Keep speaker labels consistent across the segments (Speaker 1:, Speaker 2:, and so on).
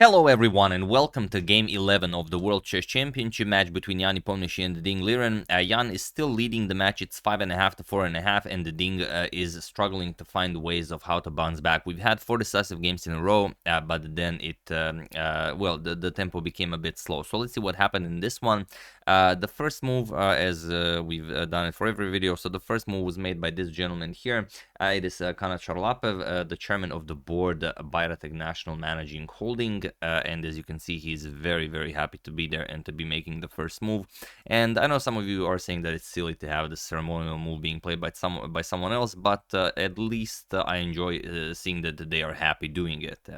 Speaker 1: Hello everyone and welcome to Game 11 of the World Chess Championship match between Jan Nepomniachtchi and Ding Liren. Jan is still leading the match, it's 5.5 to 4.5, and the Ding is struggling to find ways of how to bounce back. We've had 4 decisive games in a row, but then the tempo became a bit slow. So let's see what happened in this one. The first move, as we've done it for every video, so the first move was made by this gentleman here. It is Agadmator, the chairman of the board, Bayratek National Managing Holding, and as you can see, he's very, very happy to be there and to be making the first move. And I know some of you are saying that it's silly to have the ceremonial move being played by someone else, but at least I enjoy seeing that they are happy doing it.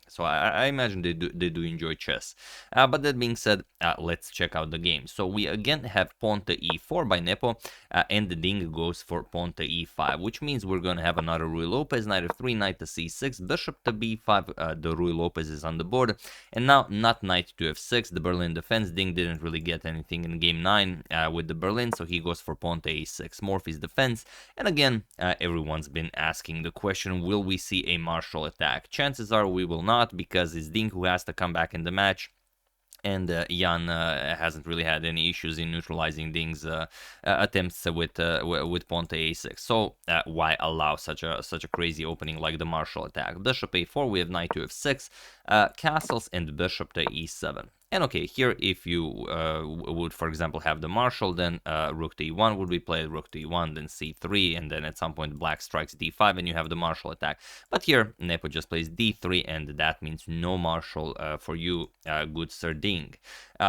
Speaker 1: So I imagine they do enjoy chess. But that being said, let's check out the game. So we again have pawn to e4 by Nepo, and the Ding goes for pawn to e5, which means we're going to have another Ruy Lopez, knight f3, knight to c6, bishop to b5, the Ruy Lopez is on the board, and now not knight to f6, the Berlin defense. Ding didn't really get anything in game 9 with the Berlin, so he goes for pawn to a6, Morphy's defense, and again, everyone's been asking the question, will we see a martial attack? Chances are we will not, because it's Ding who has to come back in the match. And Jan hasn't really had any issues in neutralizing Ding's attempts with pawn to a6. So why allow such a crazy opening like the martial attack? Bishop a4, we have knight to f6, castles, and bishop to e7. And okay, here if you would, for example, have the marshal, then rook to e1 would be played, rook to e1, then c3, and then at some point black strikes d5 and you have the marshal attack. But here, Nepo just plays d3, and that means no marshal for you, good Sir Ding.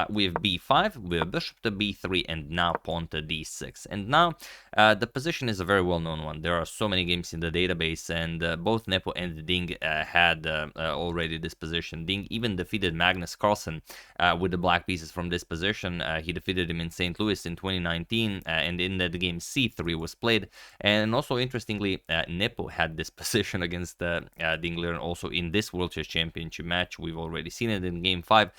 Speaker 1: We have b5, we have bishop to b3, and now pawn to d6. And now the position is a very well-known one. There are so many games in the database, and both Nepo and Ding had already this position. Ding even defeated Magnus Carlsen with the black pieces from this position. He defeated him in St. Louis in 2019, and in that game c3 was played. And also, interestingly, Nepo had this position against Ding Liren also in this World Chess Championship match. We've already seen it in game 5,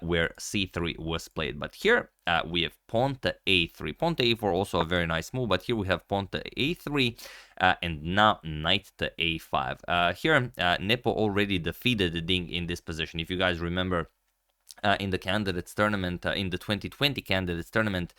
Speaker 1: where c3 was played. But here we have pawn to a3. Pawn to a4, also a very nice move, but here we have pawn to a3, and now knight to a5. Here, Nepo already defeated the Ding in this position. If you guys remember, in the candidates tournament, in the 2020 candidates tournament,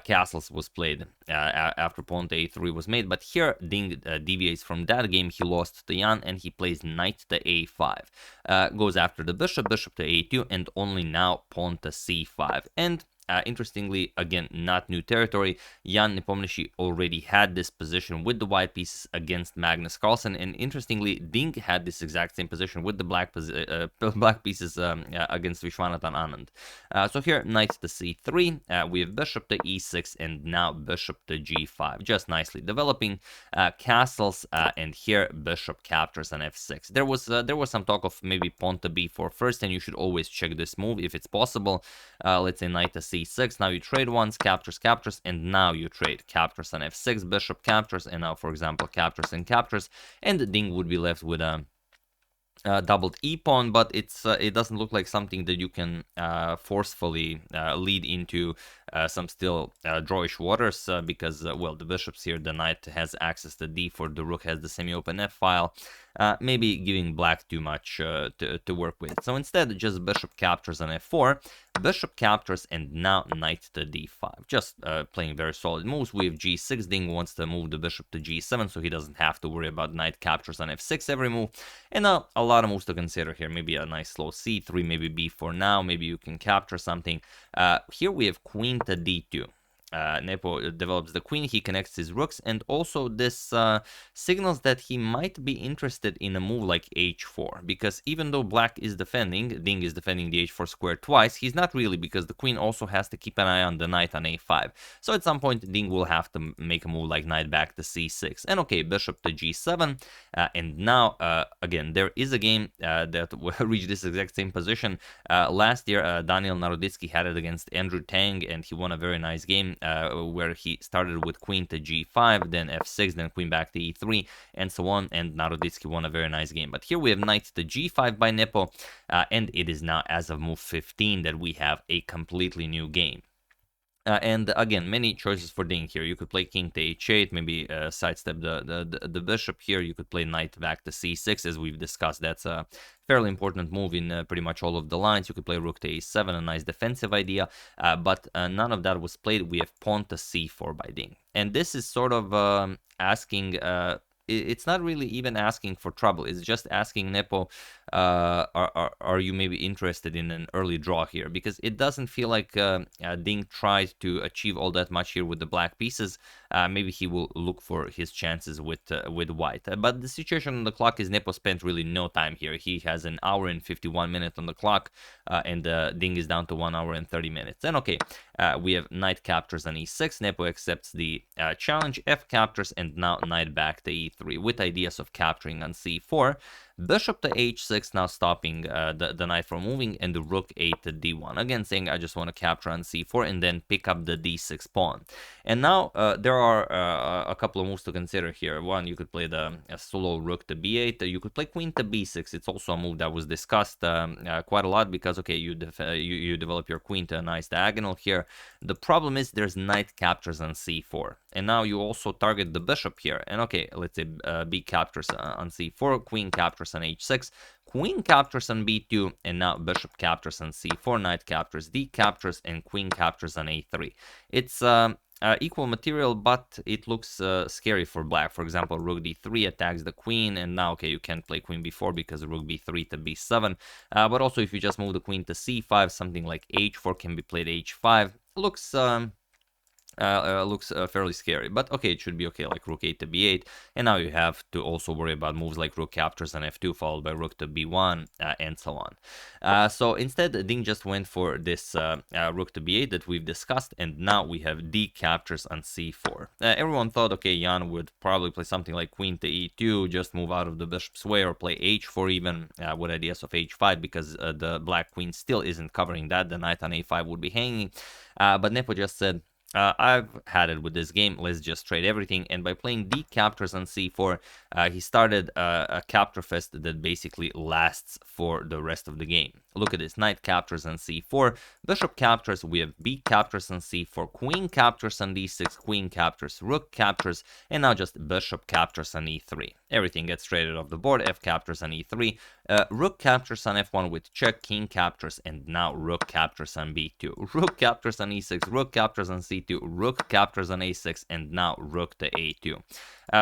Speaker 1: castles was played after pawn to a3 was made. But here, Ding deviates from that game. He lost to Jan, and he plays knight to a5. Goes after the bishop, bishop to a2, and only now pawn to c5. And interestingly, again, not new territory. Jan Nepomniachtchi already had this position with the white pieces against Magnus Carlsen, and interestingly, Ding had this exact same position with the black pieces against Vishwanathan Anand. So here, knight to c3, we have bishop to e6, and now bishop to g5, just nicely developing castles, and here bishop captures on f6. There was some talk of maybe pawn to b4 first, and you should always check this move if it's possible. Let's say knight to c6, now you trade once, captures, and now you trade, captures on f6, bishop captures, and now, for example, captures, and the Ding would be left with a doubled e-pawn, but it doesn't look like something that you can forcefully lead into some still drawish waters, because, well, the bishops here, the knight has access to d4, the rook has the semi-open f-file, maybe giving black too much to work with. So instead, just bishop captures on f4, bishop captures, and now knight to d5. Just playing very solid moves. We have g6, Ding wants to move the bishop to g7, so he doesn't have to worry about knight captures on f6 every move. And now, a lot of moves to consider here. Maybe a nice slow c3, maybe b4 now, maybe you can capture something. Here we have queen to d2. Nepo develops the queen, he connects his rooks, and also this signals that he might be interested in a move like h4, because even though black is defending, Ding is defending the h4 square twice, he's not really, because the queen also has to keep an eye on the knight on a5. So at some point, Ding will have to make a move like knight back to c6. And okay, bishop to g7, and now, again, there is a game that reached this exact same position. Last year, Daniel Naroditsky had it against Andrew Tang, and he won a very nice game. Where he started with queen to g5, then f6, then queen back to e3, and so on, and Naroditsky won a very nice game. But here we have knight to g5 by Nepo, and it is now, as of move 15, that we have a completely new game. And again, many choices for Ding here. You could play king to h8, maybe sidestep the bishop here. You could play knight back to c6, as we've discussed. That's a fairly important move in pretty much all of the lines. You could play rook to a7, a nice defensive idea, but none of that was played. We have pawn to c4 by Ding. And this is sort of asking... it's not really even asking for trouble. It's just asking Nepo, are you maybe interested in an early draw here? Because it doesn't feel like Ding tried to achieve all that much here with the black pieces. Maybe he will look for his chances with white. But the situation on the clock is Nepo spent really no time here. He has an hour and 51 minutes on the clock, and Ding is down to 1 hour and 30 minutes. And okay, we have knight captures on e6. Nepo accepts the challenge, f captures, and now knight back to e3 with ideas of capturing on c4. Bishop to h6, now stopping the knight from moving, and the rook 8 to d1. Again, saying I just want to capture on c4 and then pick up the d6 pawn. And now there are a couple of moves to consider here. One, you could play the solo rook to b8. You could play queen to b6. It's also a move that was discussed quite a lot because, okay, you develop your queen to a nice diagonal here. The problem is there's knight captures on c4. And now you also target the bishop here. And okay, let's say b captures on c4, queen captures on h6, queen captures on b2, and now bishop captures on c4, knight captures, d captures, and queen captures on a3. It's equal material, but it looks scary for black. For example, rook d3 attacks the queen, and now, okay, you can't play queen b4 because rook b3 to b7. But also, if you just move the queen to c5, something like h4 can be played h5. Looks fairly scary, but okay, it should be okay, like rook 8 to b8, and now you have to also worry about moves like rook captures on f2 followed by rook to b1, and so on. So instead, Ding just went for this rook to b8 that we've discussed, and now we have d captures on c4. Everyone thought, okay, Jan would probably play something like queen to e2, just move out of the bishop's way, or play h4 even, with ideas of h5, because the black queen still isn't covering that. The knight on a5 would be hanging, but Nepo just said, I've had it with this game, let's just trade everything. And by playing d captures on c4, he started a capture fest that basically lasts for the rest of the game. Look at this, knight captures on c4, bishop captures, we have b captures on c4, queen captures on d6, queen captures, rook captures, and now just bishop captures on e3. Everything gets traded off the board, f captures on e3, rook captures on f1 with check, king captures, and now rook captures on b2. Rook captures on e6, rook captures on c2, rook captures on a6, and now rook to a2.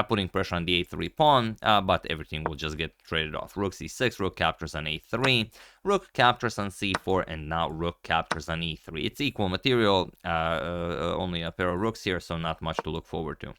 Speaker 1: Putting pressure on the a3 pawn, but everything will just get traded off. Rook c6, rook captures on a3, rook captures on c4, and now rook captures on e3. It's equal material, only a pair of rooks here, so not much to look forward to.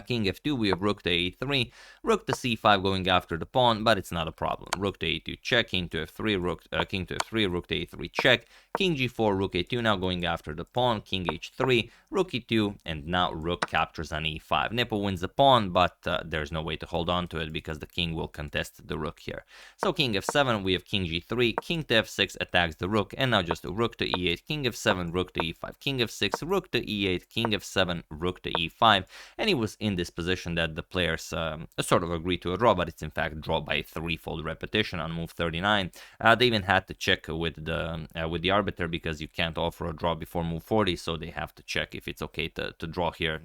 Speaker 1: King f2, we have rook to a3, rook to c5 going after the pawn, but it's not a problem. Rook to a2 check, king to f3, king to f3, rook to a3 check, king g4, rook a2 now going after the pawn, king h3, rook e2, and now rook captures on e5. Nepo wins the pawn, but there's no way to hold on to it because the king will contest the rook here. So king f7, we have king g3, king to f6 attacks the rook, and now just rook to e8, king f7, rook to e5, king f6, rook to e8, king f7, rook to e5, and he was in this position that the players sort of agreed to a draw, but it's in fact draw by threefold repetition on move 39. They even had to check with the arbiter because you can't offer a draw before move 40, so they have to check if it's okay to draw here,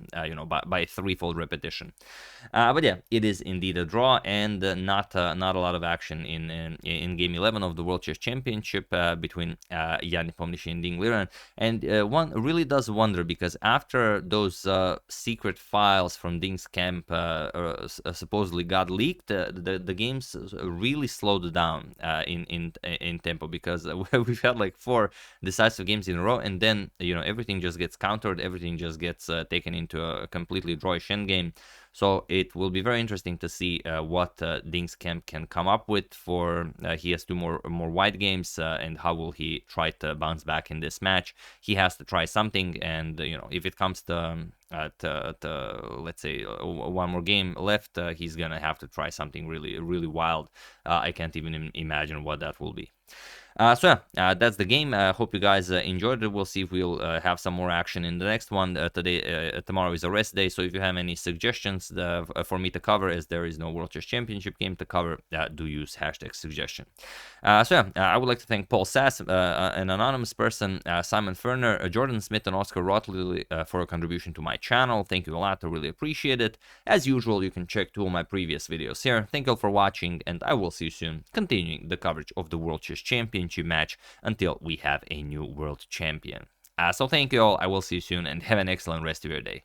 Speaker 1: by threefold repetition. But yeah, it is indeed a draw, and not a lot of action in game 11 of the World Chess Championship between Jan Nepomniachtchi and Ding Liren. And one really does wonder, because after those secret files from Ding's camp supposedly got leaked, the games really slowed down in tempo, because we've had like 4 decisive games in a row, and then everything just gets countered, everything just gets taken into a completely drawish endgame. So it will be very interesting to see what Ding's camp can come up with for he has 2 more wide games, and how will he try to bounce back in this match. He has to try something, and if it comes to let's say 1 more game left, he's gonna have to try something really wild. I can't even imagine what that will be. So yeah, that's the game. Hope you guys enjoyed it. We'll see if we'll have some more action in the next one. Tomorrow is a rest day, so if you have any suggestions for me to cover, as there is no World Chess Championship game to cover, do use hashtag suggestion. So yeah, I would like to thank Paul Sass, an anonymous person, Simon Ferner, Jordan Smith, and Oscar Rotley for a contribution to my channel. Thank you a lot. I really appreciate it. As usual, you can check 2 of my previous videos here. Thank you all for watching, and I will see you soon, continuing the coverage of the World Chess Championship match until we have a new world champion. So thank you all. I will see you soon, and have an excellent rest of your day.